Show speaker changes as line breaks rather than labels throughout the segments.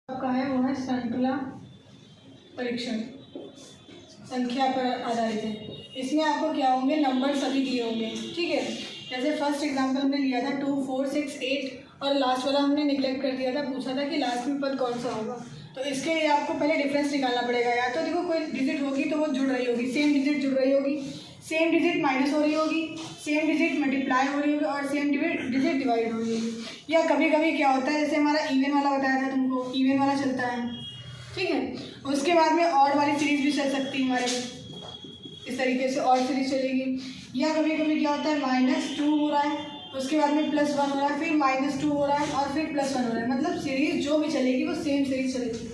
आपका है वो है श्रृंखला परीक्षण, संख्या पर आधारित है। इसमें आपको क्या होंगे, नंबर सभी दिए होंगे, ठीक है। जैसे फर्स्ट एग्जांपल हमने लिया था 2, 4, 6, 8 और लास्ट वाला हमने निगलेक्ट कर दिया था, पूछा था कि लास्ट में पद कौन सा होगा। तो इसके लिए आपको पहले डिफरेंस निकालना पड़ेगा। या तो देखो कोई डिजिट होगी तो वो जुड़ रही होगी, सेम डिजिट जुड़ रही होगी, सेम डिजिट माइनस हो रही होगी, सेम डिजिट मल्टीप्लाई हो रही होगी और सेम डिजिट डिवाइड हो रही होगी। या कभी कभी क्या होता है, जैसे हमारा इवन वाला बताया था तुमको, इवन वाला चलता है, ठीक है। उसके बाद में ऑड वाली सीरीज भी चल सकती है हमारे में, इस तरीके से ऑड सीरीज चलेगी। या कभी कभी क्या होता है, -2 हो रहा है, उसके बाद में +1 हो रहा है, फिर -2 हो रहा है और फिर +1 हो रहा है। मतलब सीरीज जो भी चलेगी वो सेम सीरीज चलेगी।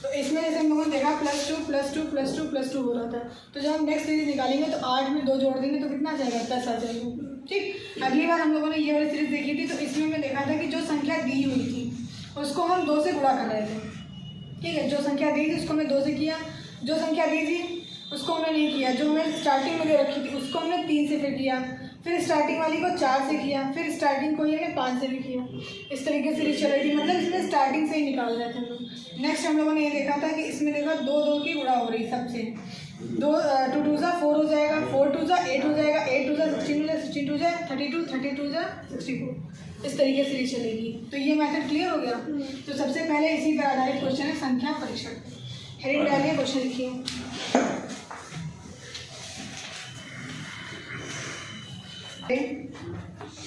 तो इसमें जैसे हम लोगों ने देखा +2 +2 +2 +2 हो रहा था, तो जब हम नेक्स्ट सीरीज निकालेंगे तो 8 में 2 जोड़ देंगे तो कितना आ जाएगा, 10 आ जाएगा, ठीक। अगली बार हम लोगों ने ये वाली सीरीज देखी थी, तो इसमें मैं देखा था कि जो संख्या दी हुई थी उसको हम 2 से गुणा कर रहे थे, ठीक है। जो संख्या दी थी उसको हमने 2 से किया, जो संख्या दी थी उसको हमने नहीं किया, जो हमने स्टार्टिंग में दे रखी थी उसको हमने 3 से फिर किया, फिर स्टार्टिंग वाली को 4 से किया, फिर स्टार्टिंग को ही हमने 5 से भी किया। इस तरीके से चल रही थी, मतलब इसमें स्टार्टिंग से ही निकाल रहे थे हम लोग। नेक्स्ट हम लोगों ने ये देखा था कि इसमें देखा 2 की गुणा हो रही सबसे, 2 2 2 4 हो जाएगा, 4 2 8 हो जाएगा, 8 2 16 हो जाएगा, 16 2 32, 32 64। इस तरीके से चलेगी। तो ये मैथड क्लियर हो गया। तो सबसे पहले इसी पर आधारित क्वेश्चन है संख्या परीक्षण। हेडिंग डालिए, क्वेश्चन लिखिए।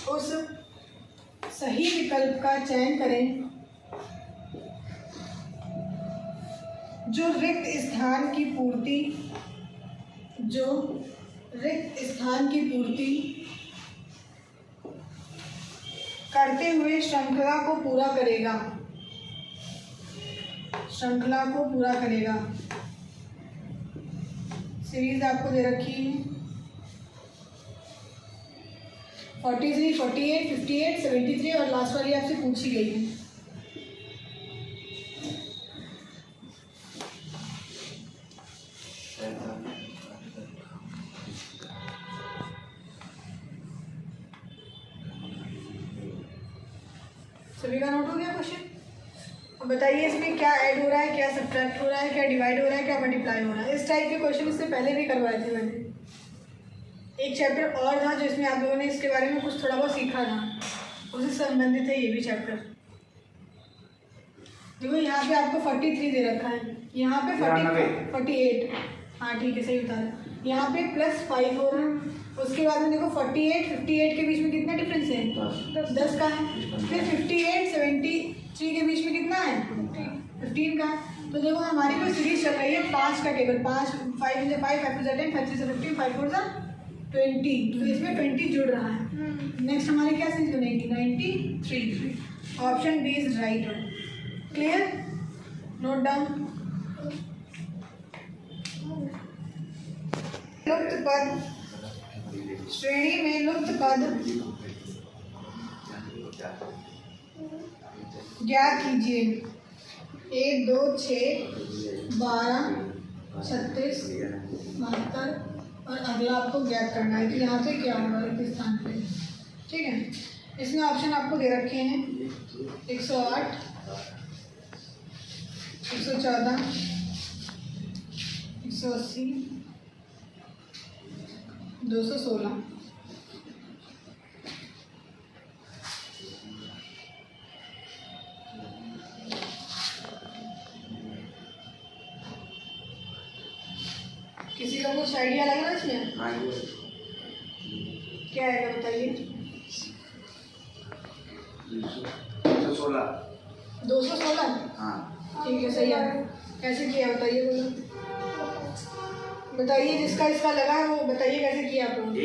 उस सही विकल्प का चयन करें जो रिक्त स्थान की पूर्ति करते हुए श्रृंखला को पूरा करेगा। सीरीज आपको दे रखी है 43, 48, 58, 73 और लास्ट वाली आपसे पूछी गई है। सभी का नोट हो गया क्वेश्चन। अब बताइए इसमें क्या ऐड हो रहा है, क्या सब्ट्रैक्ट हो रहा है, क्या डिवाइड हो रहा है, क्या मल्टीप्लाई हो रहा है। इस टाइप के क्वेश्चन इससे पहले भी करवाए थे मैंने। एक चैप्टर और था जो इसमें आप लोगों ने इसके बारे में कुछ थोड़ा बहुत सीखा था, उससे संबंधित है ये भी चैप्टर। देखो यहाँ पे आपको 43 दे रखा है, यहाँ पे 48, हाँ ठीक है, सही बता रहा है। यहाँ पे +5 हो रहा है, उसके बाद में देखो 48, 58 के बीच में कितना डिफरेंस है, 10 का है। फिर 58, 73 के बीच में कितना है, 15 का है। तो देखो हमारी कोई सीरीज चल रही है 5 का टेबल, 5 5 × 5 5 × 10 5 × 15 5 × 20, तो इसमें 20 जुड़ रहा है। नेक्स्ट हमारी क्या सीरीज बनेगी, 93। Option B is right one. Clear, note down. लुप्त पद, श्रेणी में लुप्त पद ज्ञात कीजिए। 1 2 6 12 36 72 और अगला आपको ज्ञात करना है कि यहाँ पे क्या होगा किस स्थान पे, ठीक है। इसमें ऑप्शन आपको दे रखे हैं 108, 114, 180, 216। किसी का कुछ आइडिया लग रहा है इसमें, क्या है बताइए। 216, हाँ ठीक है, सही है। कैसे किया बताइए, बोलो बताइए, जिसका इसका लगा है वो बताइए कैसे किया आप लोगों ने।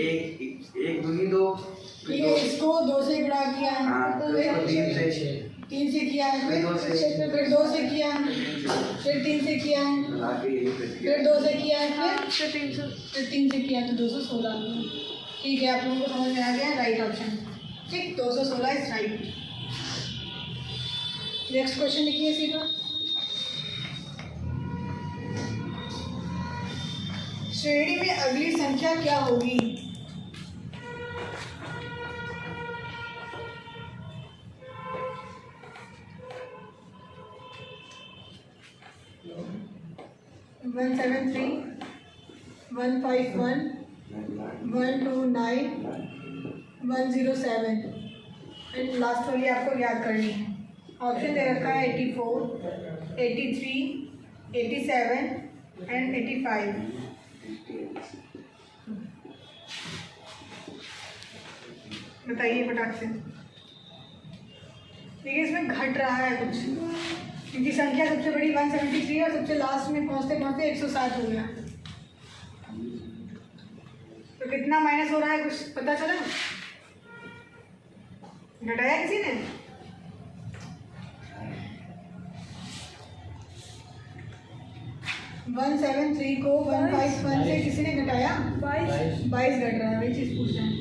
1 दूनी 2,
ठीक है, इसको 2 से गुणा किया है,
तो
3 से किया है, फिर 2 से किया है, फिर 3 से किया है, फिर 2 से किया है, फिर 3 से किया है, तो 216। ठीक है, आप लोगों को समझ में आ गया, राइट ऑप्शन, ठीक, 216 इज राइट। नेक्स्ट क्वेश्चन लिखिए इसी पर। श्रेणी में अगली संख्या क्या होगी। 173 151 129 107 एंड लास्ट वाली आपको याद करनी है। ऑप्शन दे रखा है 84 83 87 एंड 85। बताइए फटाक से। देखिए इसमें घट रहा है कुछ, क्योंकि संख्या सबसे बड़ी 173 और सबसे लास्ट में पहुंचते पहुंचते 107 हो गया। तो कितना माइनस हो रहा है कुछ पता चला? घटाया किसी ने? वन 173 को 151 से किसी ने घटाया? 22 घट रहा है, वही चीज़ पूछ रहे हैं।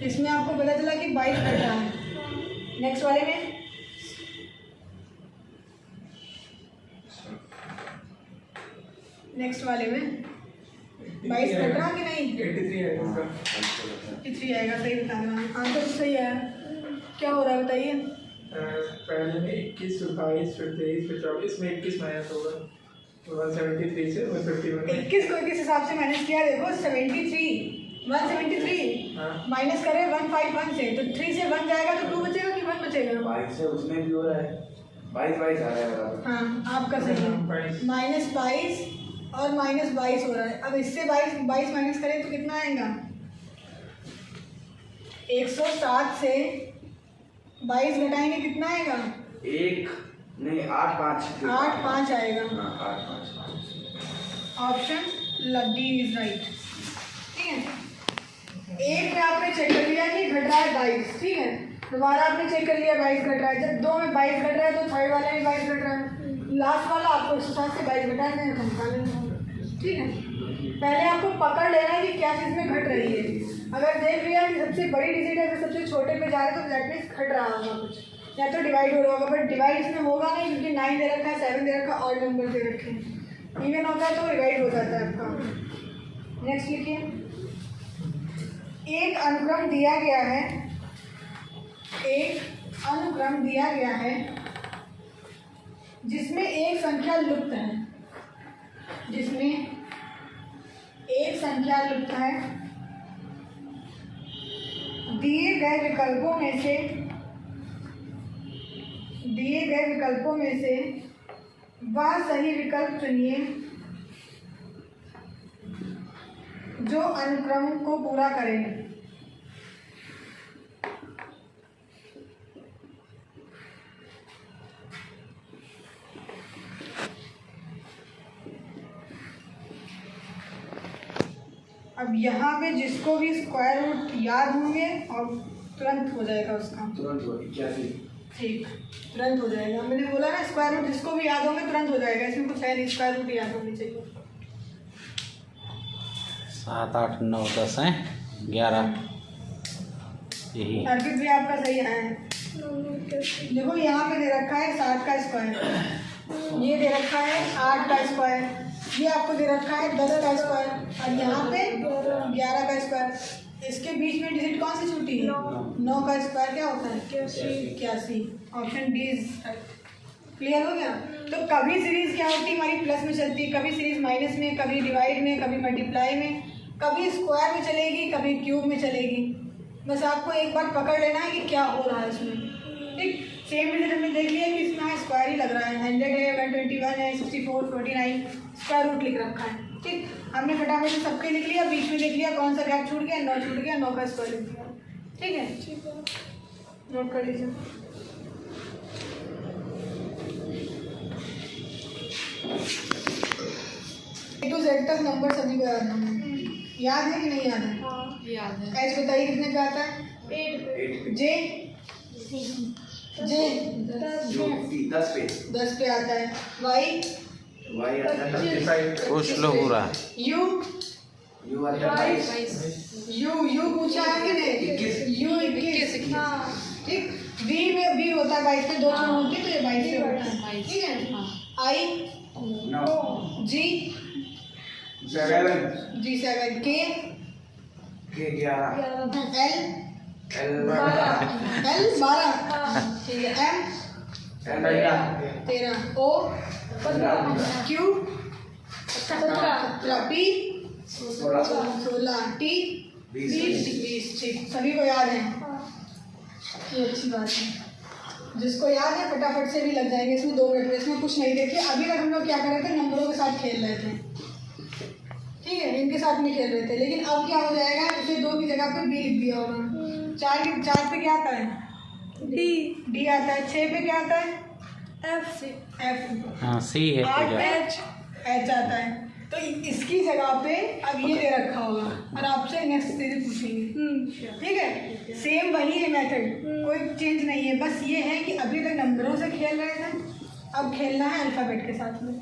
इसमें आपको पता चला कि 22 घट रहा है। नेक्स्ट वाले में नेक्स्ट वाले में 22 घट रहा कि नहीं?
83 आएगा।
83 आएगा, सही बता रहा हूँ। आंसर तो सही है। क्या हो रहा है बताइए?
पहले में 21 फिर 22 फिर 23 फिर 24 में 21 माइनस होगा 173 से 151।
21 को किस हिसाब से माइनस किया? देखो 173 माइनस करे 151 से, तो 3 से 1 जाएगा तो 2 बचेगा कि 1 बचेगा?
22 से उसमें भी हो रहा है, 22 आ रहा है बराबर।
हाँ आपका सही है। -22 और -22 हो रहा है। अब इससे 22 माइनस करें तो कितना आएगा? 107 से 22 घटाएंगे कितना आएगा?
1 नहीं 8 5
आएगा।
8 5।
Option D is right. ठीक है, एक में आपने चेक कर लिया कि घट रहा है 22, ठीक है। दोबारा आपने चेक कर लिया 22 घट रहा है। जब दो में 22 घट रहा है तो थर्ड वाले में 22 घट रहा है। लास्ट वाला आपको 107 से 22 घटा देना है, ठीक है। पहले आपको पकड़ लेना है कि क्या चीज़ में घट रही है। अगर देख लिया कि सबसे बड़ी डिजिट है फिर सबसे छोटे पे जा रहे हैं तो दैट मीन्स घट रहा होगा कुछ, या तो डिवाइड हो रहा होगा। बट डिवाइड इसमें होगा नहीं, क्योंकि 9 दे रखा है, 7 दे रखा है, ऑड नंबर दे रखे हैं। इवन होता है तो डिवाइड हो जाता है आपका। नेक्स्ट लिखिए, एक अनुक्रम दिया गया है, एक अनुक्रम दिया गया है जिसमें एक संख्या लुप्त है, जिसमें एक संख्या लुप्त है। दिए गए विकल्पों में से वह सही विकल्प चुनिए जो अनुक्रम को पूरा करे। अब यहाँ पे जिसको भी स्क्वायर रूट याद होंगे और तुरंत हो जाएगा उसका,
तुरंत हो 81।
ठीक, तुरंत हो जाएगा। मैंने बोला ना स्क्वायर रूट जिसको भी याद होंगे तुरंत हो जाएगा। इसमें कुछ है नहीं, स्क्वायर रूट याद होनी चाहिए।
7 8 9 10 हैं 11 यही।
अर्पित भी आपका सही है। देखो यहाँ पे दे रखा है 7 का स्क्वायर, ये दे रखा है 8 का स्क्वायर, ये आपको दे रखा है 10 का स्क्वायर और यहाँ पे 11 का स्क्वायर। इसके बीच में डिजिट कौन सी छूटी है? 9 का स्क्वायर क्या होता है? 81। ऑप्शन डी इज क्लियर हो गया। तो कभी सीरीज क्या होती है हमारी? प्लस में चलती है, कभी सीरीज माइनस में, कभी डिवाइड में, कभी मल्टीप्लाई में, कभी स्क्वायर में चलेगी, कभी क्यूब में चलेगी। बस आपको एक बार पकड़ लेना है कि क्या हो रहा है इसमें। ठीक, सेम डिजिट हमने देख लिया कि इसमें स्क्वायर ही लग रहा है। 100 है, 121 है, 64 49 स्क्वायर रूट लिख रखा है। ठीक, हमने फटाफट से सबके लिख लिया, बीच में देख लिया कौन सा गैप छूट गया, 9 छूट गया, 9 का स्क्वायर लिख दिया। ठीक है, नोट कर लीजिए। A to Z तक नंबर सभी को याद है। याद है कि नहीं याद है?
याद है।
एच बताइए कितने पे आता है?
8
जे
10 पे
10 पे आता है। वाई
आता है
35।
कुछ लोग हो रहा है।
यू
यू आता है 22।
यू पूछा है कि नहीं?
21।
यू 21। हाँ, ठीक। वी में भी होता है 22 पे, 2 छोड़ होती है तो ये 22 पे होता है। ठीक है। आई
9
जी
7
7 के
11
एल
L
12 ठीक है। M
L
13, O 15, Q 17, P 16, T 20, ठीक, सभी को याद है, ये अच्छी बात है। जिसको याद है फटाफट से भी लग जाएंगे, इसमें 2 मिनट में, इसमें कुछ नहीं। देखिए अभी तक हम लोग क्या कर रहे थे, नंबरों के साथ खेल रहे थे, ठीक है, इनके साथ नहीं खेल रहे थे। लेकिन अब क्या हो जाएगा, इसे 2 की जगह पे बी लिख दिया होगा। 4 पे क्या आता है, डी आता है। 6 पे क्या आता है, एफ।
हाँ सी है
8
पूजा।
पे एच आता है। तो इसकी जगह पे अब ये दे रखा होगा और आपसे नेक्स्ट से पूछेंगे, ठीक है। सेम वही है मेथड, कोई चेंज नहीं है, बस ये है कि अभी तक नंबरों से खेल रहे थे, अब खेलना है अल्फ़ाबेट के साथ में,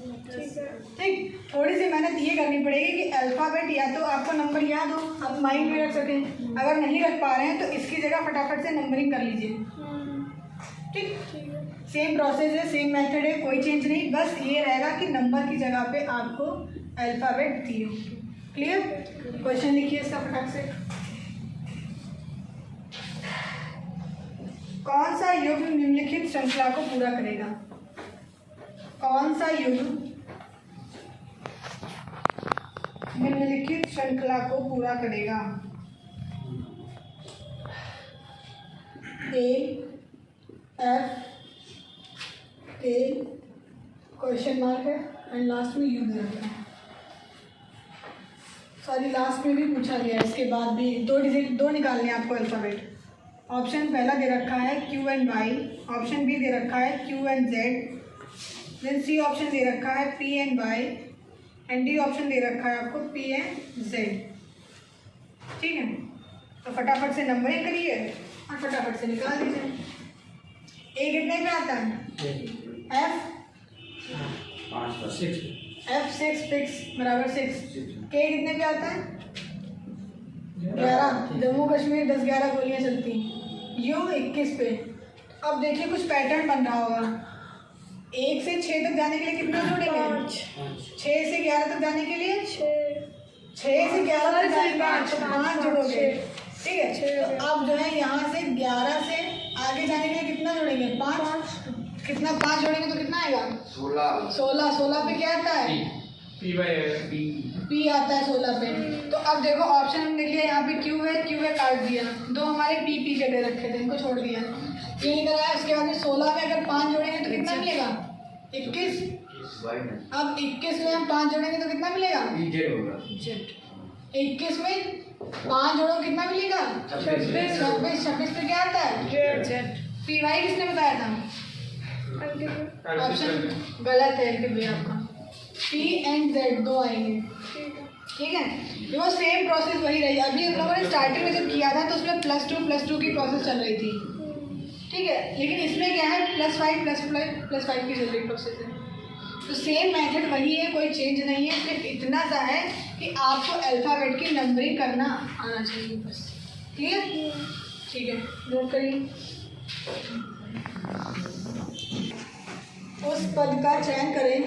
ठीक। थोड़ी सी मेहनत ये करनी पड़ेगी कि अल्फ़ाबेट या तो आपको नंबर याद हो, आप माइंड में रख सकें। अगर नहीं रख पा रहे हैं तो इसकी जगह फटाफट से नंबरिंग कर लीजिए, ठीक। सेम प्रोसेस है, सेम मेथड है, कोई चेंज नहीं, बस ये रहेगा कि नंबर की जगह पे आपको अल्फ़ाबेट दिए होंगे। क्लियर? क्वेश्चन लिखिए इसका फटाक से। कौन सा युग्म निम्नलिखित श्रृंखला को पूरा करेगा? कौन सा युग्म निम्नलिखित श्रृंखला को पूरा करेगा? ए, एफ, ए, क्वेश्चन मार्क है एंड लास्ट में यू दे रखा है। सॉरी, लास्ट में भी पूछा गया, इसके बाद भी 2 डिजिट 2 निकालने हैं आपको अल्फ़ाबेट। ऑप्शन पहला दे रखा है Q and Y, option B दे रखा है Q and Z, then C option दे रखा है P and Y, and D option दे रखा है आपको पी एंड जेड, ठीक है। तो फटाफट से नंबरिंग करिए और फटाफट से निकाल दीजिए। ए कितने पे आता है? एफ 6 फिक्स बराबर 6। के कितने पे आता है? 11। जम्मू कश्मीर 10-11 गोलियाँ चलती हैं। यू 21 पे। अब देखिए कुछ पैटर्न बन रहा होगा। 1 से 6 तक जाने के लिए कितना जोड़ेंगे? 6 से 11 तक जाने के लिए 6 से 11 तक जाने के लिए 5 जोड़ोगे, ठीक है। तो अब जो है यहाँ से 11 से आगे जाने के लिए कितना जोड़ेंगे? 5। कितना 5 जोड़ेंगे तो कितना आएगा? 16 पे क्या आता है? पी आता है 16 पे। तो अब देखो ऑप्शन हम देखिए, यहाँ पे क्यू है काट दिया, 2 हमारे पी के दे रखे थे, इनको छोड़ दिया, ये निकल आया। उसके बाद में 16 में अगर 5 जोड़ेंगे तो कितना मिलेगा? 21। अब 21 में हम 5 जोड़ेंगे तो कितना मिलेगा? 21 में 5 जोड़ो कितना मिलेगा? 26 पे क्या आता है? पी वाई किसने बताया था? ऑप्शन गलत है कि भाई आपका पी एंड जेड 2 आएंगे, ठीक है। देखो सेम प्रोसेस वही रही। अभी हम लोगों ने स्टार्टिंग में जब किया था तो उसमें +2 की प्रोसेस चल रही थी, ठीक है। लेकिन इसमें क्या है, +5 की चल रही प्रोसेस है। तो सेम मेथड वही है, कोई चेंज नहीं है। सिर्फ इतना सा है कि आपको अल्फ़ाबेट की नंबरिंग करना आना चाहिए, बस। क्लियर? ठीक है, नोट करिए। उस पद का चयन करें,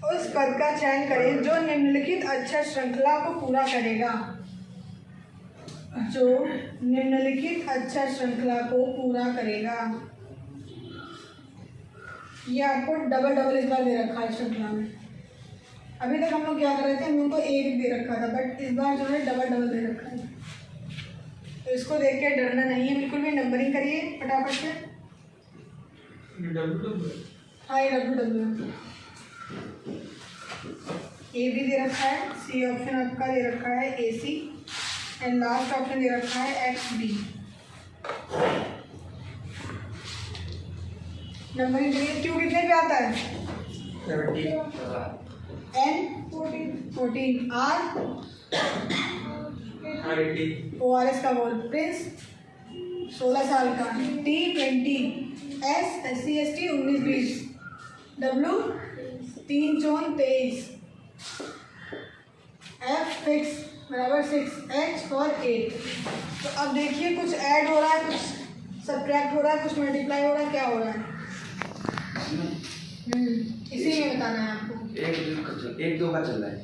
उस पद का चयन करें जो निम्नलिखित अक्षर श्रृंखला को पूरा करेगा, जो निम्नलिखित अक्षर श्रृंखला को पूरा करेगा। ये आपको डबल इस बार दे रखा है श्रृंखला में। अभी तक हम लोग क्या कर रहे थे, हम लोग को एक दे रखा था, बट इस बार जो है डबल दे रखा है। तो इसको देख के डरना नहीं है बिल्कुल भी। नंबरिंग करिए फटाफट से। हाँ, ये W ए भी दे रखा है, सी ऑप्शन आपका दे रखा है AC, एंड लास्ट ऑप्शन दे रखा है XB। नंबरिंग करिए। Q कितने पे आता है? 17। N 14। R ORS का बोल प्रिंस 16 साल का। T 20। S SC ST 19-20। W 3 4 23। F fix बराबर 6। H for 8। तो अब देखिए कुछ ऐड हो रहा है, कुछ सब्ट्रैक्ट हो रहा है, कुछ मल्टीप्लाई हो रहा है, क्या हो रहा है? इसी में बताना है आपको।
1 2 का चल रहा है।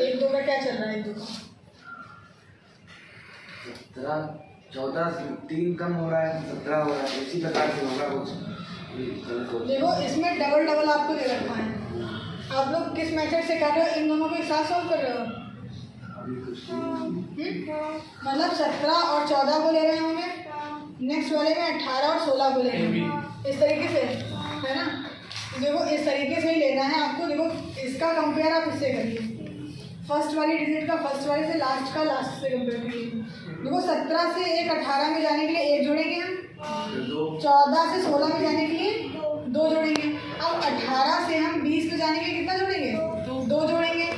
1 2 का क्या चल रहा है? 1 2 का
17 14 3 कम हो रहा है, 17 हो रहा है, इसी प्रकार से होगा कुछ।
देखो इसमें डबल डबल आपको दे रखा है। आप लोग किस मेथड से कर रहे हो? इन दोनों को एक साथ सॉल्व कर रहे हो? मतलब 17 और 14 को ले रहे होंगे, नेक्स्ट वाले में 18 और 16 को ले रहे होंगे, इस तरीके से, है ना? देखो इस तरीके से ही लेना है आपको। देखो इसका कंपेयर आप इससे करिए, फर्स्ट वाली डिजिट का फर्स्ट वाले से, लास्ट का लास्ट से कंपेयर करिए। देखो 17 से एक 18 में जाने के लिए 1 जोड़ेंगे हम, 14 से 16 में जाने के लिए 2 जोड़ेंगे। अब 18 से हम 20 में जाने के लिए कितना जोड़ेंगे? 2 जोड़ेंगे।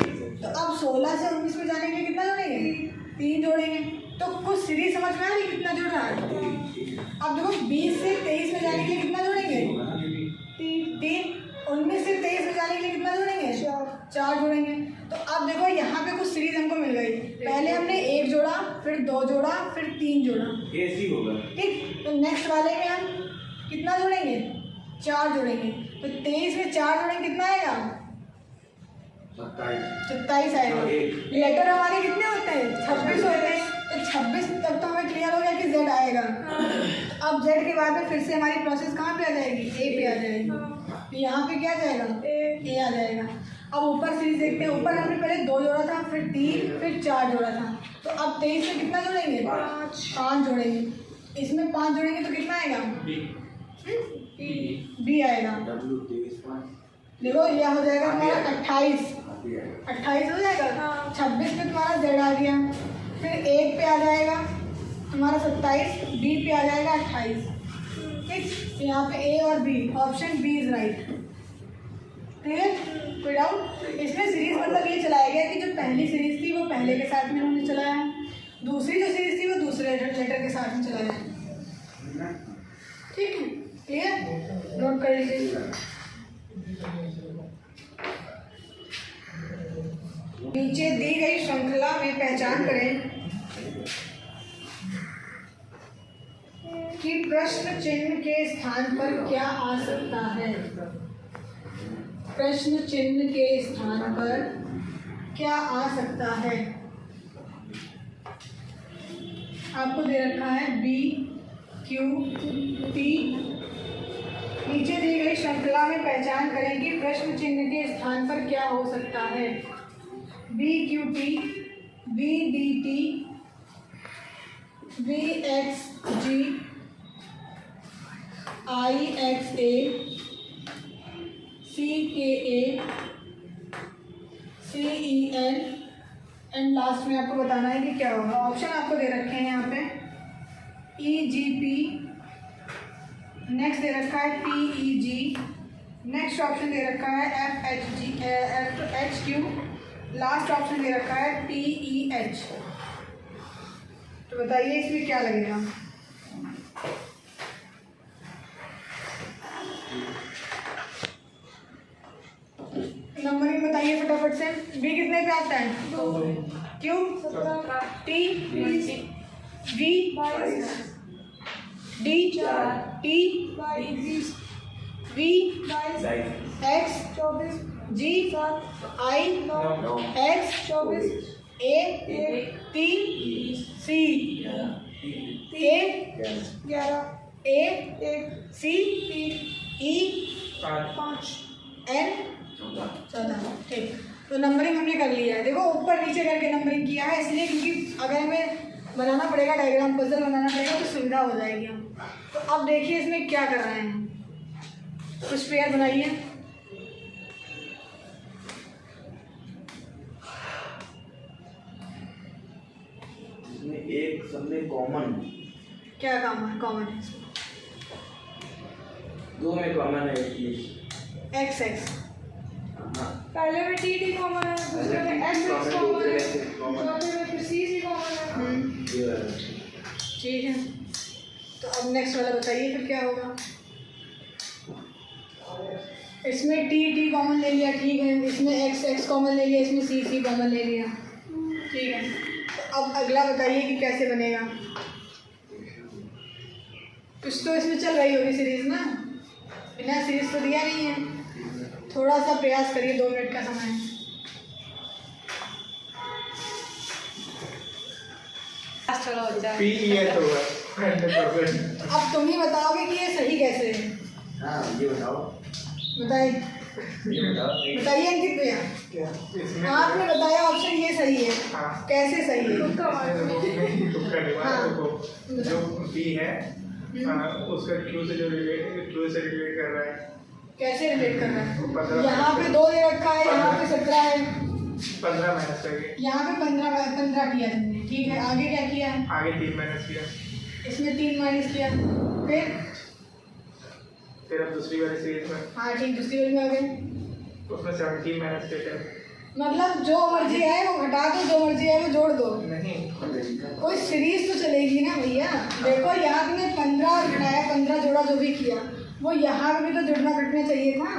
तो अब 16 से 19 में जाने के लिए कितना जोड़ेंगे? 3 जोड़ेंगे। तो कुछ सीरीज समझ में आ रही कितना जोड़ रहा है? अब देखो 20 से 23 में जाने के लिए कितना जोड़ेंगे? 3। 19 से 23 में जाने के लिए कितना जोड़ेंगे? 4 जोड़ेंगे। तो अब देखो यहाँ पे कुछ सीरीज हमको मिल गई। पहले हमने 1 जोड़ा, फिर 2 जोड़ा, फिर 3 जोड़ा,
ऐसी होगा।
ठीक। तो नेक्स्ट वाले में हम कितना जोड़ेंगे? 4 जोड़ेंगे। तो 23 में 4 जोड़ेंगे कितना आएगा? 27 आएगा। लेटर हमारे कितने होते हैं? 26 होते हैं। तो 26 तक तो हमें क्लियर हो गया कि Z आएगा। अब Z के बाद में फिर से हमारी प्रोसेस कहाँ पे आ जाएगी? A पे आ जाएगी। यहाँ पे क्या आ जाएगा? A आ जाएगा। अब ऊपर सीरीज देखते हैं। ऊपर हमने पहले 2 जोड़ा था, फिर 3, फिर 4 जोड़ा था। तो अब 23 में कितना जोड़ेंगे? 5 जोड़ेंगे। इसमें 5 जोड़ेंगे तो कितना आएगा? B आएगा। देखो यह हो जाएगा हमारा 28 हो जाएगा। 26 पे तुम्हारा Z आ गया, फिर 1 पे आ जाएगा हमारा 27, B पे आ जाएगा 28। ठीक, तो यहाँ पे A और B, option B is right. Clear? कोई डाउट? इसमें सीरीज मतलब ये चलाया गया कि जो पहली सीरीज थी वो पहले के साथ में हमने चलाया है, दूसरी जो सीरीज थी वो दूसरे लेटर के साथ में चलाया है। ठीक है, क्लियर? नोट कर लीजिए। नीचे दी गई श्रृंखला में पहचान करें कि प्रश्न चिन्ह के स्थान पर क्या आ सकता है। प्रश्न चिन्ह के स्थान पर क्या आ सकता है? आपको दे रखा है B, Q, T। नीचे दी गई श्रृंखला में पहचान करें कि प्रश्न चिन्ह के स्थान पर क्या हो सकता है। B Q T, B D T, V X G, I X A, C K A, C E N and last में आपको बताना है कि क्या होगा। ऑप्शन आपको दे रखे हैं यहाँ पे E G P, नेक्स्ट दे रखा है P E G, next option दे रखा है F H G, F H Q, last option दे रखा है T E H। तो बताइए इसमें क्या लगेगा? नंबरिंग बताइए फटाफट से। B कितने पे आता है? Q, T, V, D, T, V, X, G, I, X, A, T, C, A, C, E, 5, N, 14। ठीक, तो नंबरिंग हमने कर लिया है। देखो ऊपर नीचे करके नंबरिंग किया है इसलिए क्योंकि अगर हमें बनाना पड़ेगा, डायग्राम पजल बनाना पड़ेगा तो सुविधा हो जाएगी हम। तो अब देखिए इसमें क्या कर रहे हैं, कुछ पेयर बनाइए।
इसमें एक सबसे कॉमन,
क्या कॉमन है इसमें?
2 में कॉमन है
एक्स एक्स,
हाँ,
पहले में टी कॉमन है, दूसरे में एस कॉमन है, चौथे में फिर सी कॉमन है।
ये वाला।
ठीक है, तो अब नेक्स्ट वाला बताइए फिर क्या होगा। इसमें टी कॉमन ले लिया, ठीक है। इसमें एक्स कॉमन ले लिया, इसमें सी कॉमन ले लिया, ठीक है। तो अब अगला बताइए कि कैसे बनेगा। कुछ तो इसमें चल रही होगी सीरीज ना, बिना सीरीज तो दिया नहीं है। थोड़ा सा प्रयास करिए, 2 मिनट का समय है। फास्ट वाला बच्चा है।
PES होगा 100%।
अब तुम ही बताओगे कि ये सही कैसे है।
हाँ ये बताओ,
बताइए
ये बताओ।
बताइए अंकित भैया।
क्या इसमें
आपने बताया ऑप्शन ये सही है,
हाँ
कैसे सही है?
तुक्का नहीं मारा।
हाँ।
देखो जो B है उसका Q से रिलेट कर रहा है।
कैसे रिलेट कर रहा है?
15
यहाँ पे 2 दे रखा है, यहाँ पे 17 है,
15 माइनस करके
यहाँ पे 15 किया तुमने, ठीक है। आगे क्या किया?
आगे 3 माइनस किया,
इसमें 3 माइनस किया,
फिर अब दूसरी वाली सीरीज में
हाँ ठीक, दूसरी वाली में आ गए।
उसमें 17 माइनस के थे।
मतलब जो मर्जी है वो घटा दो, जो मर्जी है वो जोड़ दो,
नहीं
कोई सीरीज तो चलेगी ना भैया। देखो यहाँ तुमने 15 घटाया, 15 जोड़ा, जो भी किया वो यहाँ पे भी तो जुड़ना घटना चाहिए था।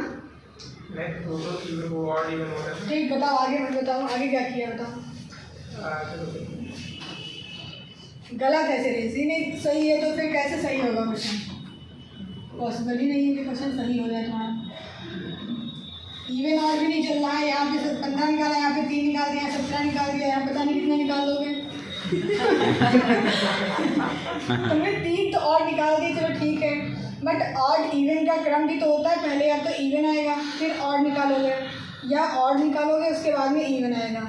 नहीं वो तो वो और इवन होता है।
ठीक, बताओ आगे, मत बताओ आगे क्या किया, बताओ। गलत है सीरीज ही नहीं सही है, तो फिर कैसे सही होगा क्वेश्चन? पॉसिबल ही नहीं है कि क्वेश्चन सही हो जाए तुम्हारा। इवन और भी नहीं चल रहा है, यहाँ पे 15 निकाला, यहाँ पे 3 निकाल दिया, 17 निकाल दिया, यहाँ पता नहीं कितने निकाल दोगे। तुमने 3 तो और निकाल दिए, चलो ठीक है, बट ऑड इवन का क्रम भी तो होता है, पहले या तो इवन आएगा फिर ऑड निकालोगे, या ऑड निकालोगे उसके बाद में इवन आएगा,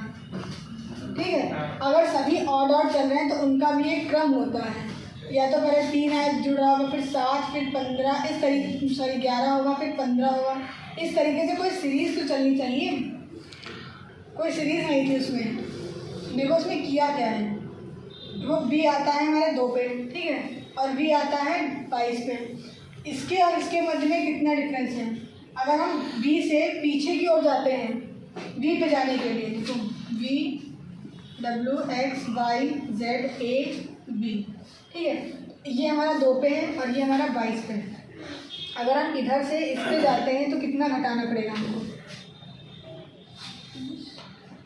ठीक है। अगर सभी ऑड ऑड चल रहे हैं तो उनका भी एक क्रम होता है, या तो पहले 3 आए जुड़ा होगा, फिर 7, फिर 15, इस तरीके, सॉरी 11 होगा, फिर 15 होगा, इस तरीके से कोई सीरीज तो चलनी चाहिए। कोई सीरीज नहीं थी उसमें। देखो उसमें किया क्या है, वो बी आता है हमारे 2 पे, ठीक है, और बी आता है 22 पे। इसके और इसके मध्य में कितना डिफरेंस है? अगर हम बी से पीछे की ओर जाते हैं बी पे जाने के लिए, तो बी WXYZAB, ठीक है, ये हमारा 2 पे है और ये हमारा 22 पे है। अगर हम इधर से इस पे जाते हैं तो कितना घटाना पड़ेगा हमको?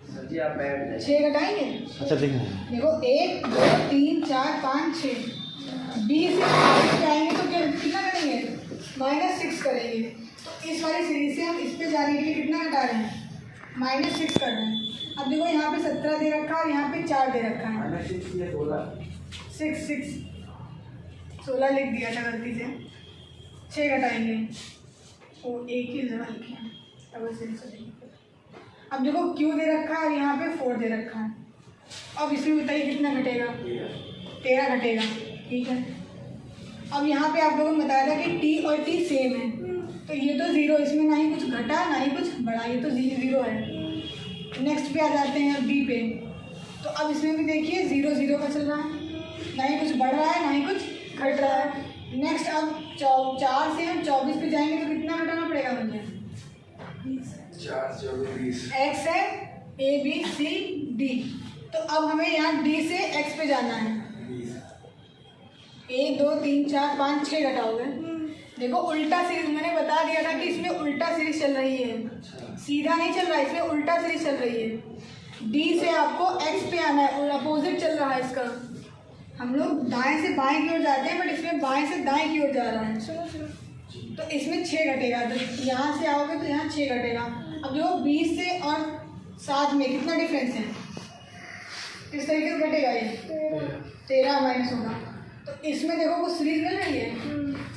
सर जी आप बैठ जाइए।
6 घटाएंगे।
अच्छा ठीक है।
देखो 1 2 3 4 5 6, बी से आगे पे आएंगे तो क्या कितना करेंगे? -6 करेंगे। तो इस वाली सीरीज से हम इस पे जाने के लिए कितना घटा रहे हैं? -6 कर रहे हैं। अब देखो यहाँ पे 17 दे रखा है और यहाँ पे 4 दे रखा है। -6 16 लिख दिया था गलती से। 6 घटाएंगे, वो एक ही जगह लिखे हैं, डबल सीरीज से। अब देखो Q दे रखा है और यहाँ पे 4 दे रखा है। अब इसमें बताइए कितना घटेगा? 13 घटेगा, ठीक है। अब यहाँ पे आप लोगों ने बताया था कि T और T सेम है, तो ये तो 0, इसमें ना ही कुछ घटा ना ही कुछ बढ़ा, ये तो 0 है। नेक्स्ट पे आ जाते हैं B पे, तो अब इसमें भी देखिए 0 0 का चल रहा है, ना ही कुछ बढ़ रहा है ना ही कुछ घट रहा है। नेक्स्ट अब 4 से हम 24 पे जाएंगे तो कितना घटाना पड़ेगा मुझे?
4 24 20।
X है ABCD, तो अब हमें यहाँ D से X पे जाना है। 1 2 3 4 5 6 घटाओगे। देखो उल्टा सीरीज मैंने बता दिया था कि इसमें उल्टा सीरीज चल रही है, सीधा नहीं चल रहा है, इसमें उल्टा सीरीज चल रही है। D से आपको X पे आना है, अपोजिट चल रहा है इसका। हम लोग दाएं से बाएं की ओर जाते हैं, बट इसमें बाएं से दाएं की ओर जा रहा है। तो इसमें 6 घटेगा, तो यहाँ से आओगे तो यहाँ 6 घटेगा। अब देखो 20 से और 7 में कितना डिफरेंस है? किस तरीके से घटेगा ये? 13 माइनस होगा। तो इसमें देखो कुछ सीरीज मिल रही है।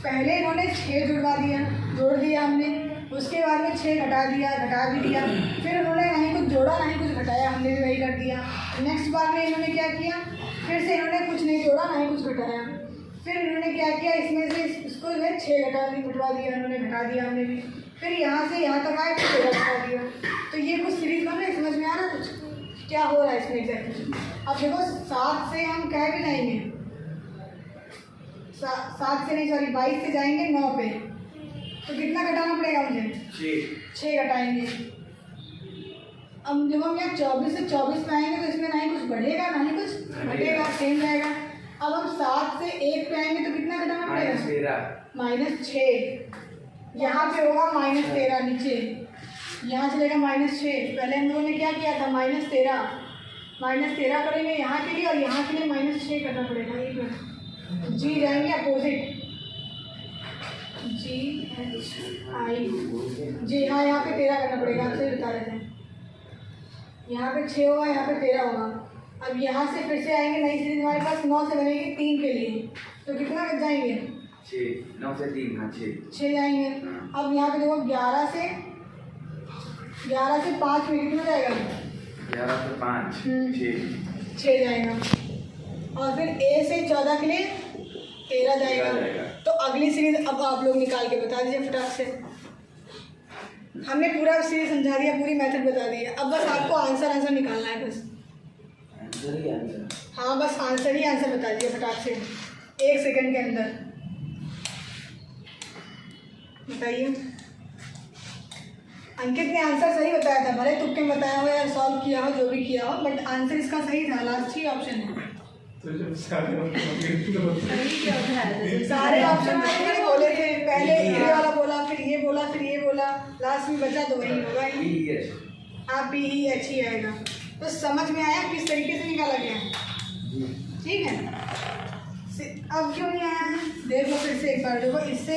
पहले इन्होंने 6 जुड़वा दिया, जोड़ दिया हमने, उसके बाद में 6 घटा दिया, घटा भी दिया, फिर उन्होंने ना ही कुछ जोड़ा ना ही कुछ घटाया, हमने भी वही कर दिया। नेक्स्ट बार में इन्होंने क्या किया, फिर से इन्होंने कुछ नहीं जोड़ा ना ही कुछ घटाया, फिर इन्होंने क्या किया, इसमें से इसको जो है 6 घटवा दिया इन्होंने, घटा दिया हमने भी, फिर यहाँ से यहाँ तक आए फिर 13 घटा दिया। तो ये कुछ सीरीज बन रही है, समझ में आ रहा कुछ क्या हो रहा है इसमें एग्जैक्टली? अब देखो 7 से हम कह भी जाएंगे, 7 से नहीं सॉरी 22 से जाएंगे 9 पे, तो कितना घटाना पड़ेगा मुझे? 6 घटाएंगे। अब जब हम यहाँ 24 से 24 पे आएंगे तो इसमें ना ही कुछ बढ़ेगा ना ही कुछ घटेगा, सेम रहेगा। अब हम 7 से 1 पे आएंगे तो कितना घटाना पड़ेगा? -6। यहाँ पे होगा -13 नीचे, यहाँ चलेगा -6। पहले हम लोगों ने क्या किया था, -13 करेंगे यहाँ के लिए, और यहाँ के लिए -6 करना पड़ेगा। एक मिनट, जी जाएंगे अपोजिट, GHI, जी हाँ, यहाँ पे 13 करना पड़ेगा, आपसे बता रहे थे। यहाँ पे 6 होगा, यहाँ पे 13 होगा। अब यहाँ से फिर से आएंगे नई सीरीज हमारे पास 9 से बनेगी 3 के लिए, तो कितना बच जाएंगे?
6, 9 से 3, हाँ 6
जाएंगे। अब यहाँ पे देखो 11 से 5 में कितना जाएगा?
11 से 5,
6 जाएगा। और फिर ए से 14 के लिए 13 जाएगा। तो अगली सीरीज अब आप लोग निकाल के बता दीजिए फटाक से। हमने पूरा सीरीज समझा दिया, पूरी मेथड बता दी है, अब बस आपको आंसर निकालना है बस। हाँ बस आंसर बता दीजिए फटाक से 1 सेकंड के अंदर। बताइए। अंकित ने आंसर सही बताया था, भले तुक्के में बताया हो या सॉल्व किया हो, जो भी किया हो, बट आंसर इसका सही था। लास्ट ही ऑप्शन है।
तो जब सारे
सारे ऑप्शन मैंने बोले थे, पहले ये वाला बोला, फिर ये बोला, फिर ये बोला, लास्ट में बचा तो वही होगा ही। हाँ PEH ही आएगा। तो समझ में आया किस तरीके से निकाला गया? ठीक है। अब क्यों नहीं आया है? देख लो फिर से एक बार, देखो इससे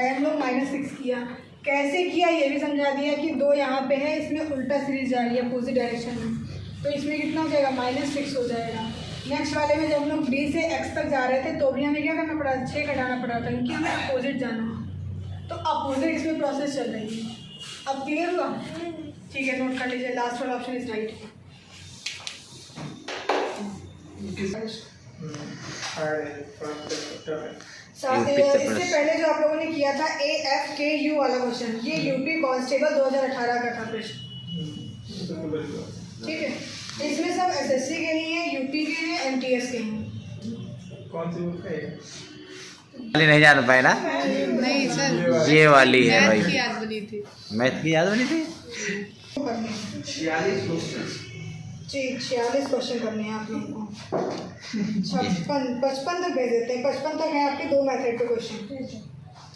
हम लोग -6 किया, कैसे किया ये भी समझा दिया कि 2 यहाँ पे है, इसमें उल्टा सीरीज जा रही है अपोजिट डायरेक्शन में, तो इसमें कितना हो जाएगा? -6 हो जाएगा। नेक्स्ट वाले में जब हम लोग B से X तक जा रहे थे तो भी हमें क्या करना पड़ा? 6 घटाना पड़ा था, क्योंकि हमें अपोजिट जाना है, तो अपोजिट इसमें प्रोसेस चल रही है। अब क्लियर हुआ? ठीक है, नोट कर लीजिए। लास्ट वाला ऑप्शन इज राइट। इससे पहले जो आप लोगों ने किया था AFKU वाला क्वेश्चन, ये यूपी कांस्टेबल 2018 का था प्रश्न। ठीक है, इसमें सब SSC के लिए है, यूपी के लिए, MTS के हैं।
कौन सी बुक है?
वाली नहीं जान पाए ना?
नहीं सर,
ये वाली है भाई।
मैथ की याद बनी थी।
मैथ की याद बनी थी।
46 क्वेश्चन।
जी 46 क्वेश्चन करने हैं आप लोगों को। 55 तक भेज देते हैं। 55 तक है आपके 2 मेथड के क्वेश्चन।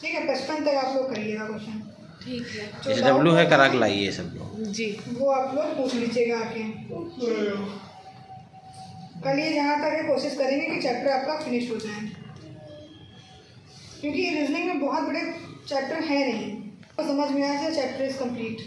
ठीक है, 55 तक आप लोग करिएगा क्वेश्चन।
ठीक है।
SW है, करा के लाइए सब लोग
जी,
वो आप लोग पूछ लीजिएगा आके। कल ये जहाँ तक है कोशिश करेंगे कि चैप्टर आपका फिनिश हो जाए, क्योंकि रीजनिंग में बहुत बड़े चैप्टर है नहीं, तो समझ में आया चैप्टर इज कंप्लीट।